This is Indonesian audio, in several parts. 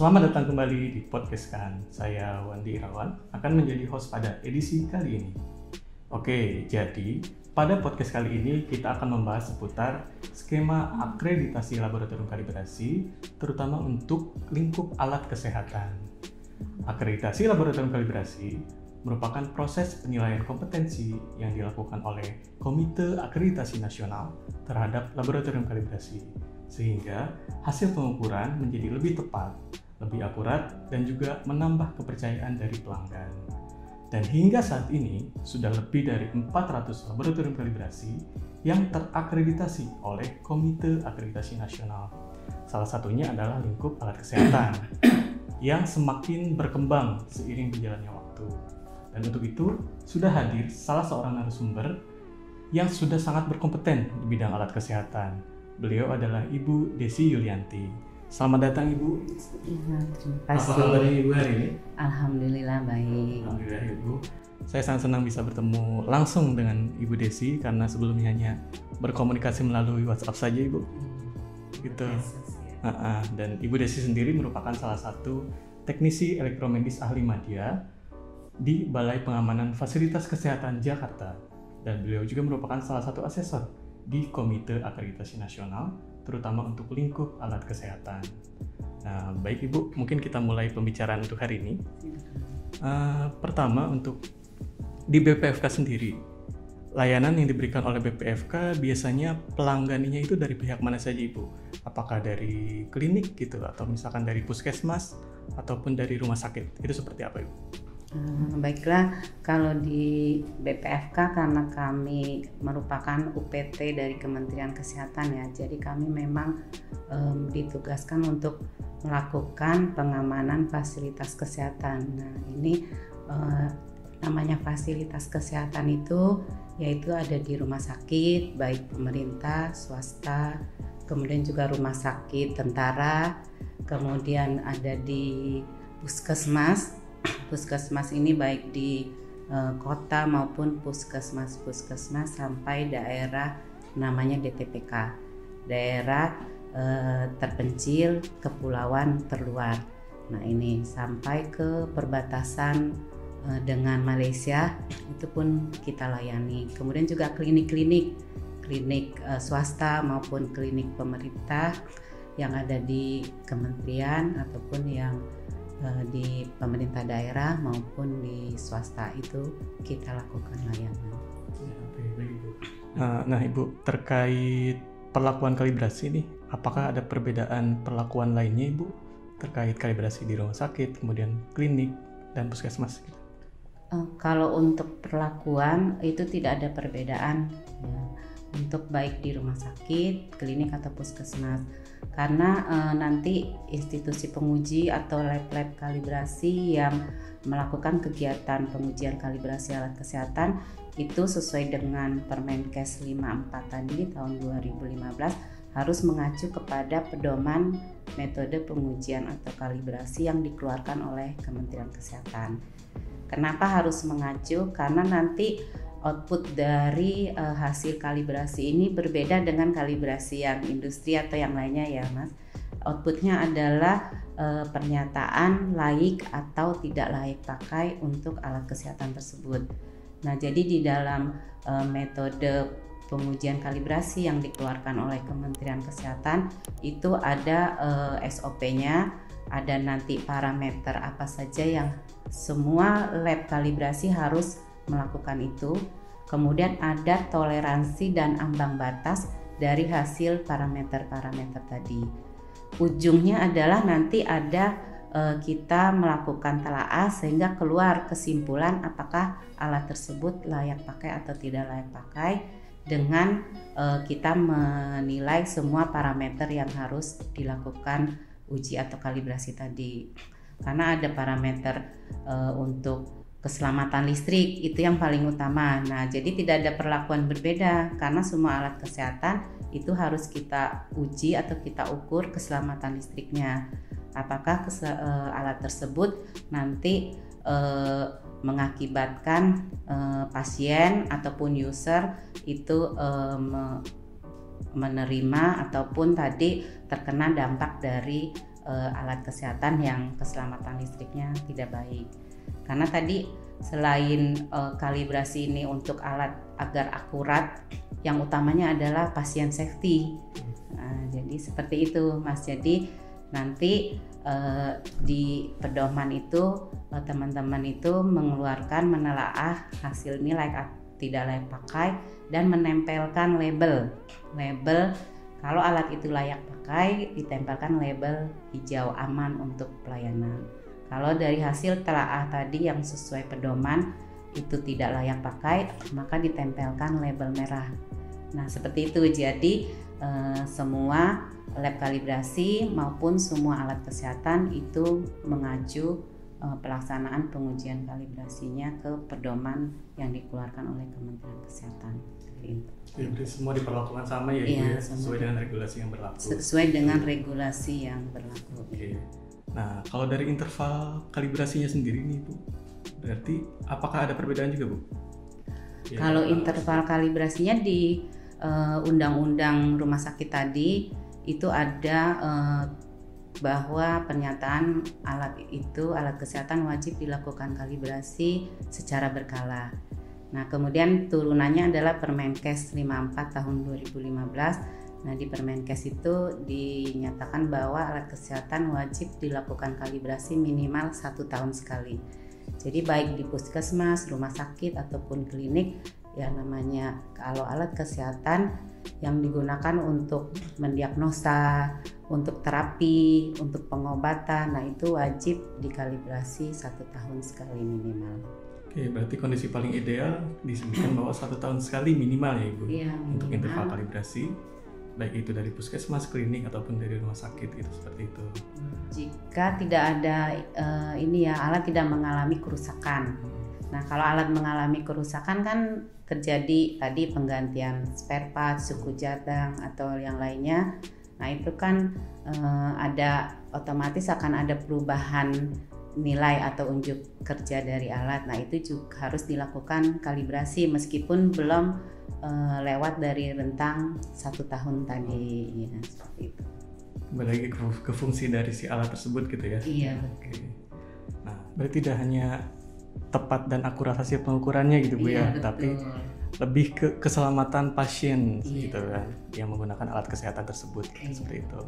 Selamat datang kembali di podcast Kan. Saya Wandi Irawan akan menjadi host pada edisi kali ini. Oke, jadi pada podcast kali ini kita akan membahas seputar skema akreditasi laboratorium kalibrasi, terutama untuk lingkup alat kesehatan. Akreditasi laboratorium kalibrasi merupakan proses penilaian kompetensi yang dilakukan oleh Komite Akreditasi Nasional terhadap laboratorium kalibrasi, sehingga hasil pengukuran menjadi lebih tepat, lebih akurat, dan juga menambah kepercayaan dari pelanggan. Dan hingga saat ini, sudah lebih dari 400 laboratorium kalibrasi yang terakreditasi oleh Komite Akreditasi Nasional. Salah satunya adalah lingkup alat kesehatan yang semakin berkembang seiring berjalannya waktu. Dan untuk itu, sudah hadir salah seorang narasumber yang sudah sangat berkompeten di bidang alat kesehatan. Beliau adalah Ibu Desi Yulianti. Selamat datang Ibu. Iya, terima kasih. Apa kabarnya Ibu hari ini? Alhamdulillah baik. Alhamdulillah Ibu. Saya sangat senang bisa bertemu langsung dengan Ibu Desi karena sebelumnya hanya berkomunikasi melalui WhatsApp saja Ibu. Gitu. Dan Ibu Desi sendiri merupakan salah satu teknisi elektromedis ahli media di Balai Pengamanan Fasilitas Kesehatan Jakarta, dan beliau juga merupakan salah satu asesor di Komite Akreditasi Nasional, terutama untuk lingkup alat kesehatan. Nah, baik Ibu, mungkin kita mulai pembicaraan untuk hari ini. Pertama, untuk di BPFK sendiri, layanan yang diberikan oleh BPFK biasanya pelangganinya itu dari pihak mana saja Ibu? Apakah dari klinik gitu, atau misalkan dari puskesmas, ataupun dari rumah sakit? Itu seperti apa Ibu? Baiklah, kalau di BPFK karena kami merupakan UPT dari Kementerian Kesehatan ya, jadi kami memang ditugaskan untuk melakukan pengamanan fasilitas kesehatan. Nah ini namanya fasilitas kesehatan itu yaitu ada di rumah sakit, baik pemerintah, swasta, kemudian juga rumah sakit tentara, kemudian ada di puskesmas. Puskesmas ini baik di kota maupun puskesmas sampai daerah namanya DTPK, daerah terpencil, kepulauan terluar. Nah ini sampai ke perbatasan dengan Malaysia itu pun kita layani. Kemudian juga klinik swasta maupun klinik pemerintah yang ada di kementerian ataupun yang di pemerintah daerah maupun di swasta itu kita lakukan layanan. Nah Ibu, terkait perlakuan kalibrasi nih, apakah ada perbedaan perlakuan lainnya Ibu terkait kalibrasi di rumah sakit, kemudian klinik dan puskesmas? Kalau untuk perlakuan itu tidak ada perbedaan ya, untuk baik di rumah sakit, klinik atau puskesmas. Karena nanti institusi penguji atau lab-lab kalibrasi yang melakukan kegiatan pengujian kalibrasi alat kesehatan itu sesuai dengan Permenkes 54 tadi tahun 2015 harus mengacu kepada pedoman metode pengujian atau kalibrasi yang dikeluarkan oleh Kementerian Kesehatan. Kenapa harus mengacu? Karena nanti output dari hasil kalibrasi ini berbeda dengan kalibrasi yang industri atau yang lainnya ya Mas. Outputnya adalah pernyataan layak atau tidak layak pakai untuk alat kesehatan tersebut. Nah jadi di dalam metode pengujian kalibrasi yang dikeluarkan oleh Kementerian Kesehatan itu ada SOP-nya, ada nanti parameter apa saja yang semua lab kalibrasi harus melakukan itu. Kemudian ada toleransi dan ambang batas dari hasil parameter-parameter tadi. Ujungnya adalah nanti ada kita melakukan telaah sehingga keluar kesimpulan apakah alat tersebut layak pakai atau tidak layak pakai dengan kita menilai semua parameter yang harus dilakukan uji atau kalibrasi tadi. Karena ada parameter untuk keselamatan listrik itu yang paling utama. Nah, jadi tidak ada perlakuan berbeda karena semua alat kesehatan itu harus kita uji atau kita ukur keselamatan listriknya. Apakah alat tersebut nanti mengakibatkan pasien ataupun user itu menerima ataupun tadi terkena dampak dari alat kesehatan yang keselamatan listriknya tidak baik. Karena tadi selain kalibrasi ini untuk alat agar akurat, yang utamanya adalah pasien safety. Nah, jadi seperti itu Mas. Jadi nanti di pedoman itu teman-teman itu menelaah hasil ini layak tidak layak pakai dan menempelkan label. Kalau alat itu layak pakai, ditempelkan label hijau aman untuk pelayanan. Kalau dari hasil telaah tadi yang sesuai pedoman itu tidak layak pakai, maka ditempelkan label merah. Nah, seperti itu. Jadi semua lab kalibrasi maupun semua alat kesehatan itu mengacu pelaksanaan pengujian kalibrasinya ke pedoman yang dikeluarkan oleh Kementerian Kesehatan. Jadi semua diperlakukan sama ya, Ibu, ya, sesuai dengan regulasi yang berlaku. Sesuai dengan regulasi yang berlaku. Oke. Nah, kalau dari interval kalibrasinya sendiri nih, Bu, berarti apakah ada perbedaan juga, Bu? Ya, kalau interval kalibrasinya di Undang-Undang Rumah Sakit tadi itu ada bahwa pernyataan alat kesehatan wajib dilakukan kalibrasi secara berkala. Nah, kemudian turunannya adalah Permenkes 54 tahun 2015. Nah, di Permenkes itu dinyatakan bahwa alat kesehatan wajib dilakukan kalibrasi minimal 1 tahun sekali. Jadi baik di puskesmas, rumah sakit ataupun klinik, ya namanya kalau alat kesehatan yang digunakan untuk mendiagnosa, untuk terapi, untuk pengobatan, nah itu wajib dikalibrasi 1 tahun sekali minimal. Oke, berarti kondisi paling ideal disebutkan bahwa 1 tahun sekali minimal ya, Ibu, ya, untuk interval kalibrasi, baik itu dari puskesmas, klinik ataupun dari rumah sakit gitu, seperti itu. Jika tidak ada alat tidak mengalami kerusakan. Nah, kalau alat mengalami kerusakan kan terjadi tadi penggantian spare part, suku jadang atau yang lainnya. Nah, itu kan ada otomatis akan ada perubahan nilai atau unjuk kerja dari alat. Nah, itu juga harus dilakukan kalibrasi meskipun belum lewat dari rentang 1 tahun tadi, ya, seperti itu. Kembali lagi ke fungsi dari si alat tersebut gitu ya. Iya. Oke. Nah, berarti tidak hanya tepat dan akurat hasil pengukurannya gitu, Bu, ya, betul. tapi lebih ke keselamatan pasien gitu Iya. kan yang menggunakan alat kesehatan tersebut, seperti itu.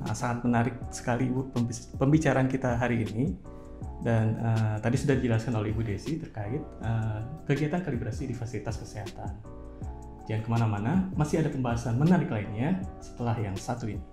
Nah, sangat menarik sekali, Bu, pembicaraan kita hari ini. Dan tadi sudah dijelaskan oleh Ibu Desi terkait kegiatan kalibrasi di fasilitas kesehatan. Jangan kemana-mana, masih ada pembahasan menarik lainnya setelah yang satu ini.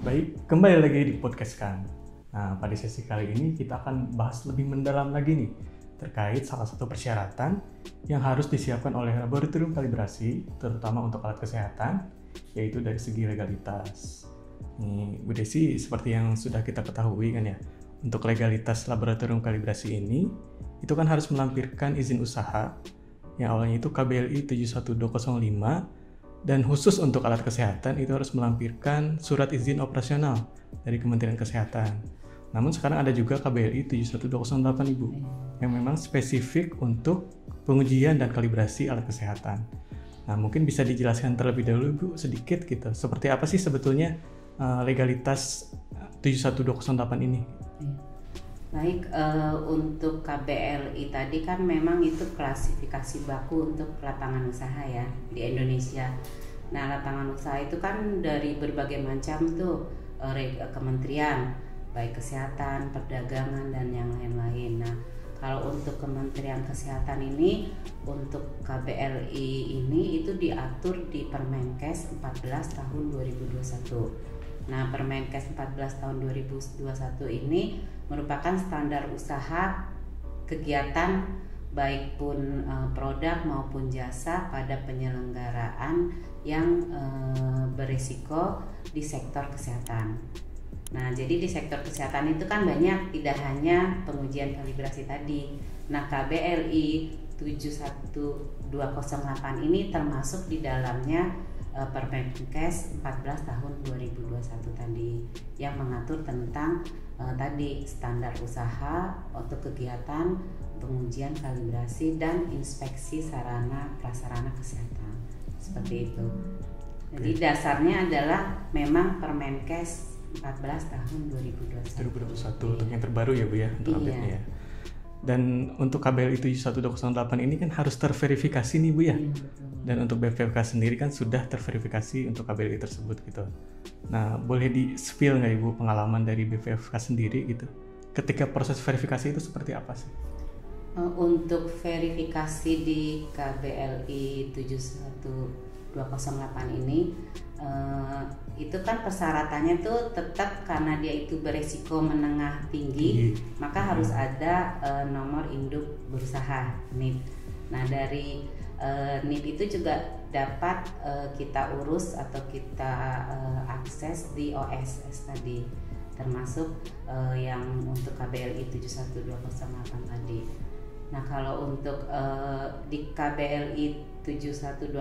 Baik, kembali lagi di podcast Kan. Nah, pada sesi kali ini kita akan bahas lebih mendalam lagi nih terkait salah satu persyaratan yang harus disiapkan oleh laboratorium kalibrasi, terutama untuk alat kesehatan, yaitu dari segi legalitas. Nih, Bu Desi, seperti yang sudah kita ketahui kan ya, untuk legalitas laboratorium kalibrasi ini, itu kan harus melampirkan izin usaha, yang awalnya itu KBLI 71205, dan khusus untuk alat kesehatan itu harus melampirkan surat izin operasional dari Kementerian Kesehatan. Namun sekarang ada juga KBLI 71208, Ibu, yang memang spesifik untuk pengujian dan kalibrasi alat kesehatan. Nah, mungkin bisa dijelaskan terlebih dahulu, Bu, sedikit gitu. Seperti apa sih sebetulnya legalitas 71208 ini? Baik, untuk KBLI tadi kan memang itu klasifikasi baku untuk lapangan usaha ya di Indonesia. Nah, lapangan usaha itu kan dari berbagai macam tuh kementerian, baik kesehatan, perdagangan, dan yang lain-lain. Nah, kalau untuk Kementerian Kesehatan ini, untuk KBLI ini itu diatur di Permenkes 14 tahun 2021. Nah, Permenkes 14 tahun 2021 ini merupakan standar usaha kegiatan baik pun produk maupun jasa pada penyelenggaraan yang berisiko di sektor kesehatan. Nah, jadi di sektor kesehatan itu kan banyak, tidak hanya pengujian kalibrasi tadi. Nah, KBLI 71208 ini termasuk di dalamnya Permenkes 14 tahun 2021 tadi yang mengatur tentang tadi standar usaha untuk kegiatan pengujian kalibrasi dan inspeksi sarana prasarana kesehatan seperti itu. Jadi dasarnya adalah memang Permenkes 14 tahun 2021 untuk yang terbaru ya Bu ya, untuk update-nya ya. Dan untuk KBLI 71208 ini kan harus terverifikasi nih Bu ya. Dan untuk BPFK sendiri kan sudah terverifikasi untuk KBLI tersebut gitu. Nah, boleh di-spill nggak Ibu pengalaman dari BPFK sendiri gitu? Ketika proses verifikasi itu seperti apa sih? Untuk verifikasi di KBLI 71208 ini itu kan persyaratannya tuh tetap karena dia itu beresiko menengah tinggi, maka harus ada nomor induk berusaha NIB. Nah dari NIB itu juga dapat kita urus atau kita akses di OSS tadi, termasuk yang untuk KBLI 71208 tadi. Nah kalau untuk di KBLI 71208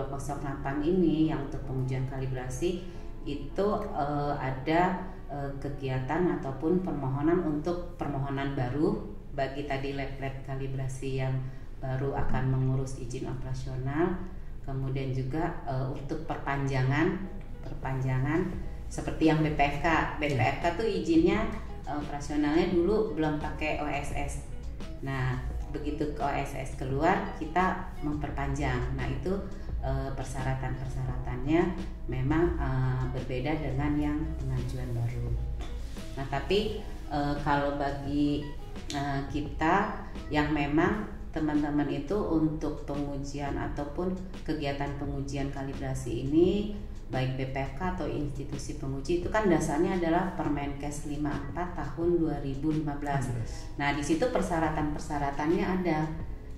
ini yang untuk pengujian kalibrasi itu ada kegiatan ataupun permohonan baru bagi tadi lab-lab kalibrasi yang baru akan mengurus izin operasional, kemudian juga untuk perpanjangan seperti yang BPFK tuh izinnya operasionalnya dulu belum pakai OSS. Nah begitu ke OSS keluar kita memperpanjang. Nah itu persyaratan-persyaratannya memang berbeda dengan yang pengajuan baru. Nah tapi kalau bagi kita yang memang teman-teman itu untuk pengujian ataupun kegiatan pengujian kalibrasi ini baik BPFK atau institusi penguji itu kan dasarnya adalah Permenkes 54 tahun 2015. Nah, di situ persyaratan-persyaratannya ada.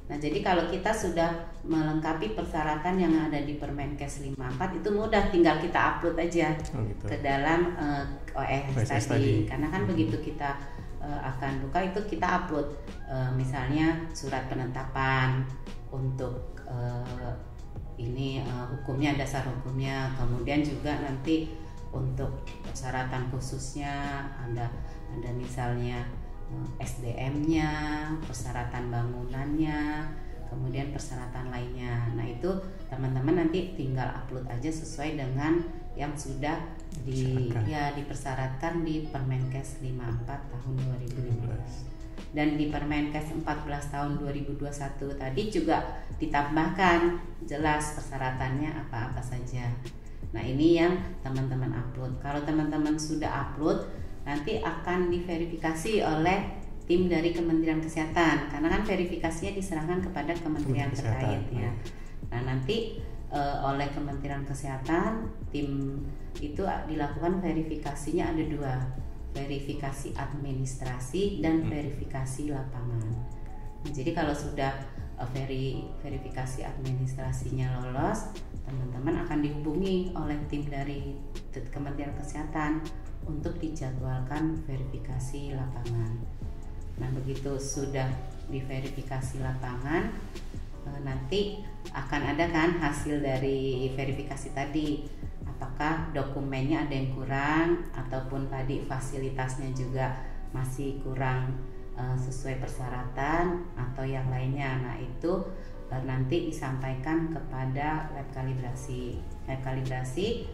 Nah, jadi kalau kita sudah melengkapi persyaratan yang ada di Permenkes 54 itu mudah, tinggal kita upload aja ke dalam OSS tadi. Karena kan begitu kita akan buka itu kita upload misalnya surat penetapan untuk ini hukumnya, dasar hukumnya, kemudian juga nanti untuk persyaratan khususnya ada misalnya SDM-nya, persyaratan bangunannya, kemudian persyaratan lainnya. Nah itu teman-teman nanti tinggal upload aja sesuai dengan yang sudah dipersyaratkan di Permenkes 54 tahun 2015. Dan di Permenkes 14 tahun 2021 tadi juga ditambahkan jelas persyaratannya apa-apa saja. Nah ini yang teman-teman upload. Kalau teman-teman sudah upload nanti akan diverifikasi oleh tim dari Kementerian Kesehatan, karena kan verifikasinya diserahkan kepada kementerian terkait ya. Nah nanti oleh Kementerian Kesehatan tim itu dilakukan verifikasinya ada dua, verifikasi administrasi dan verifikasi lapangan. Nah, jadi kalau sudah verifikasi administrasinya lolos, teman-teman akan dihubungi oleh tim dari Kementerian Kesehatan untuk dijadwalkan verifikasi lapangan. Nah begitu sudah diverifikasi lapangan, nanti akan ada kan hasil dari verifikasi tadi, apakah dokumennya ada yang kurang ataupun tadi fasilitasnya juga masih kurang sesuai persyaratan atau yang lainnya. Nah itu nanti disampaikan kepada lab kalibrasi. Lab kalibrasi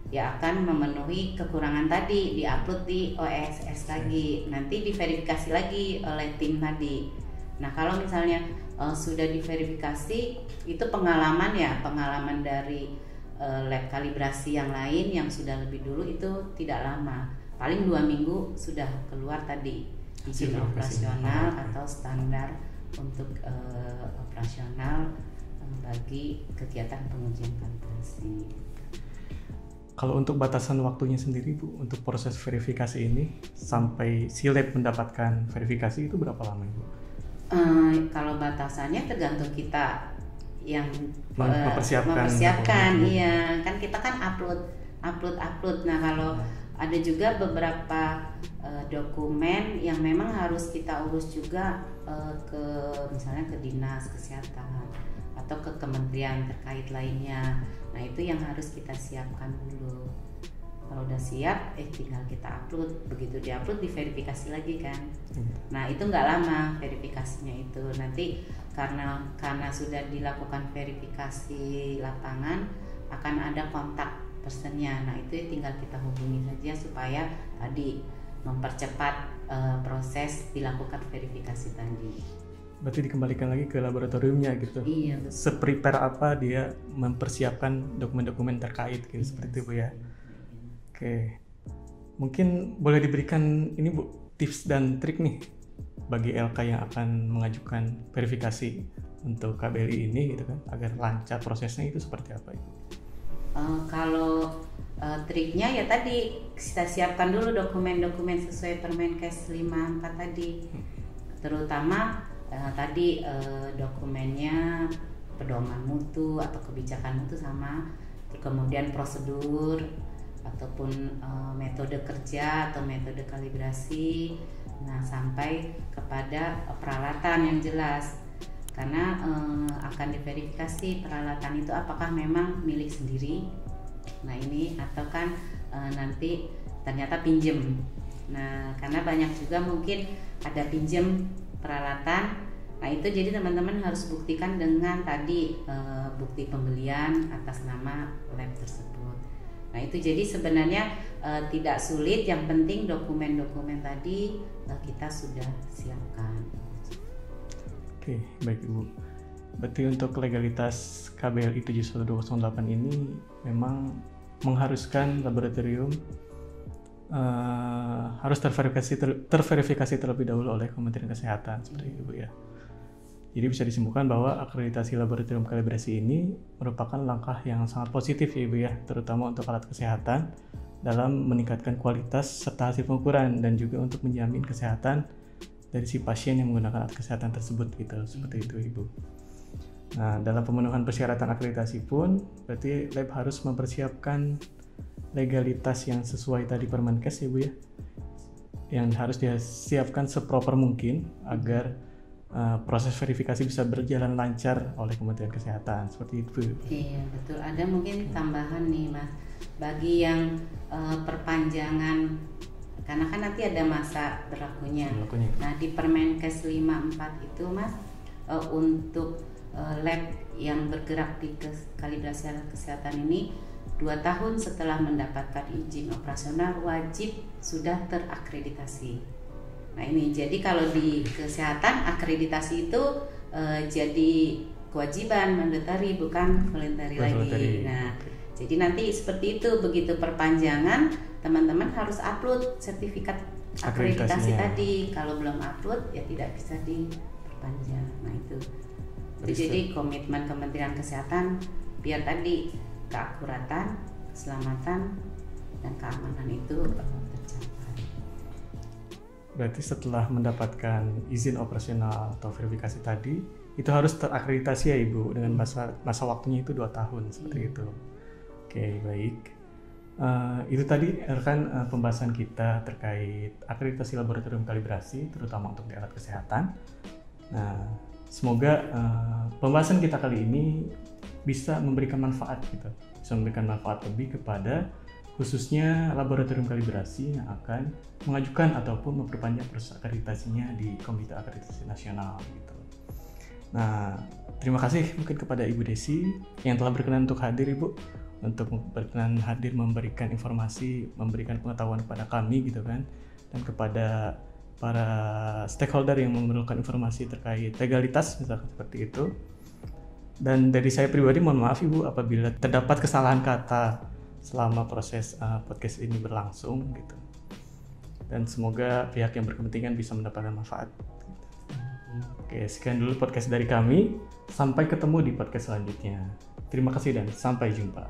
ya akan memenuhi kekurangan tadi, diupload di OSS lagi, nanti diverifikasi lagi oleh tim tadi. Nah kalau misalnya sudah diverifikasi itu pengalaman dari lab kalibrasi yang lain yang sudah lebih dulu itu tidak lama, paling 2 minggu sudah keluar tadi izin operasional atau standar untuk operasional bagi kegiatan pengujian kalibrasi. Kalau untuk batasan waktunya sendiri Bu, untuk proses verifikasi ini sampai si lab mendapatkan verifikasi itu berapa lama Bu? Kalau batasannya tergantung kita yang mempersiapkan iya kan kita kan upload. Nah kalau ada juga beberapa dokumen yang memang harus kita urus juga ke misalnya ke dinas kesehatan atau ke kementerian terkait lainnya. Nah itu yang harus kita siapkan dulu. Kalau udah siap, tinggal kita upload. Begitu diupload, diverifikasi lagi kan. Nah itu nggak lama verifikasinya itu. Nanti karena sudah dilakukan verifikasi lapangan, akan ada kontak personnya. Nah itu tinggal kita hubungi saja supaya tadi mempercepat proses dilakukan verifikasi tadi. Berarti dikembalikan lagi ke laboratoriumnya gitu. Iya betul. Seprepare apa dia mempersiapkan dokumen-dokumen terkait gitu, seperti itu ya. Oke, mungkin boleh diberikan ini Bu, tips dan trik nih bagi LK yang akan mengajukan verifikasi untuk KBLI ini gitu kan, agar lancar prosesnya, itu seperti apa Ibu? Kalau triknya ya tadi kita siapkan dulu dokumen-dokumen sesuai Permenkes 54 tadi, terutama tadi dokumennya pedoman mutu atau kebijakan mutu sama, kemudian prosedur ataupun metode kerja atau metode kalibrasi, nah sampai kepada peralatan yang jelas, karena akan diverifikasi peralatan itu apakah memang milik sendiri, nah ini atau kan nanti ternyata pinjem. Nah karena banyak juga mungkin ada pinjem peralatan, nah itu jadi teman-teman harus buktikan dengan tadi bukti pembelian atas nama lab tersebut. Nah itu jadi sebenarnya tidak sulit, yang penting dokumen-dokumen tadi kita sudah siapkan. Oke, baik Ibu. Berarti untuk legalitas KBLI 71208 ini memang mengharuskan laboratorium harus terverifikasi terlebih dahulu oleh Kementerian Kesehatan, seperti itu ya. Jadi bisa disimpulkan bahwa akreditasi laboratorium kalibrasi ini merupakan langkah yang sangat positif ya Ibu ya, terutama untuk alat kesehatan dalam meningkatkan kualitas serta hasil pengukuran, dan juga untuk menjamin kesehatan dari si pasien yang menggunakan alat kesehatan tersebut gitu, seperti itu Ibu. Nah, dalam pemenuhan persyaratan akreditasi pun berarti lab harus mempersiapkan legalitas yang sesuai tadi Permenkes ya Bu ya, yang harus disiapkan seproper mungkin agar proses verifikasi bisa berjalan lancar oleh Kementerian Kesehatan, seperti itu. Iya betul. Ada mungkin tambahan nih Mas, bagi yang perpanjangan, karena kan nanti ada masa berlakunya. Nah di Permenkes 54 itu Mas, untuk lab yang bergerak di kalibrasi alat kesehatan ini 2 tahun setelah mendapatkan izin operasional wajib sudah terakreditasi. Nah ini jadi kalau di kesehatan akreditasi itu jadi kewajiban mandatory, bukan voluntary lagi. Nah jadi nanti seperti itu, begitu perpanjangan teman-teman harus upload sertifikat akreditasi tadi. Kalau belum upload ya tidak bisa diperpanjang. Nah itu jadi komitmen Kementerian Kesehatan biar tadi keakuratan, keselamatan dan keamanan itu tercapai. Berarti setelah mendapatkan izin operasional atau verifikasi tadi, itu harus terakreditasi ya Ibu, dengan masa waktunya itu 2 tahun, seperti itu. Oke, baik. Itu tadi rekan pembahasan kita terkait akreditasi laboratorium kalibrasi, terutama untuk di alat kesehatan. Nah, semoga pembahasan kita kali ini bisa memberikan manfaat gitu, bisa memberikan manfaat lebih kepada khususnya laboratorium kalibrasi yang akan mengajukan ataupun memperpanjang proses akreditasinya di Komite Akreditasi Nasional gitu. Nah, terima kasih mungkin kepada Ibu Desi yang telah berkenan untuk hadir Ibu, untuk berkenan hadir memberikan informasi, memberikan pengetahuan kepada kami gitu kan, dan kepada para stakeholder yang memerlukan informasi terkait legalitas misalkan seperti itu. Dan dari saya pribadi mohon maaf Ibu apabila terdapat kesalahan kata selama proses podcast ini berlangsung gitu. Dan semoga pihak yang berkepentingan bisa mendapatkan manfaat. Oke, sekian dulu podcast dari kami. Sampai ketemu di podcast selanjutnya. Terima kasih dan sampai jumpa.